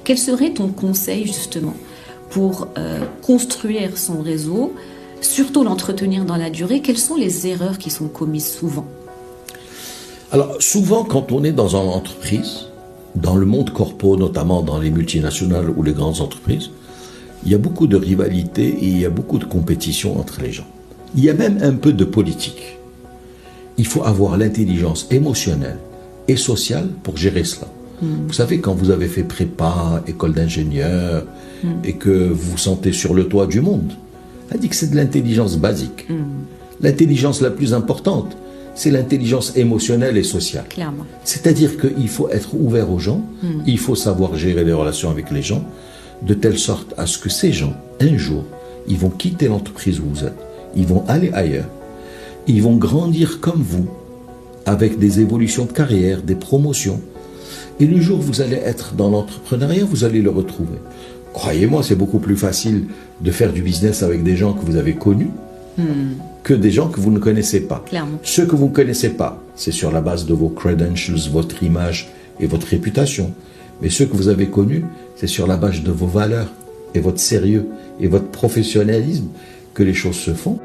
Quel serait ton conseil justement pour construire son réseau, surtout l'entretenir dans la durée? Quelles sont les erreurs qui sont commises souvent? Alors souvent quand on est dans une entreprise, dans le monde corpo, notamment dans les multinationales ou les grandes entreprises, il y a beaucoup de rivalité et il y a beaucoup de compétition entre les gens. Il y a même un peu de politique. Il faut avoir l'intelligence émotionnelle et sociale pour gérer cela. Vous savez, quand vous avez fait prépa, école d'ingénieur, et que vous vous sentez sur le toit du monde, on dit que c'est de l'intelligence basique. L'intelligence la plus importante, c'est l'intelligence émotionnelle et sociale. Clairement. C'est-à-dire qu'il faut être ouvert aux gens, il faut savoir gérer les relations avec les gens, de telle sorte à ce que ces gens, un jour, ils vont quitter l'entreprise où vous êtes, ils vont aller ailleurs, ils vont grandir comme vous, avec des évolutions de carrière, des promotions. Et le jour où vous allez être dans l'entrepreneuriat, vous allez le retrouver. Croyez-moi, c'est beaucoup plus facile de faire du business avec des gens que vous avez connus que des gens que vous ne connaissez pas. Clairement. Ceux que vous ne connaissez pas, c'est sur la base de vos credentials, votre image et votre réputation. Mais ceux que vous avez connus, c'est sur la base de vos valeurs et votre sérieux et votre professionnalisme que les choses se font.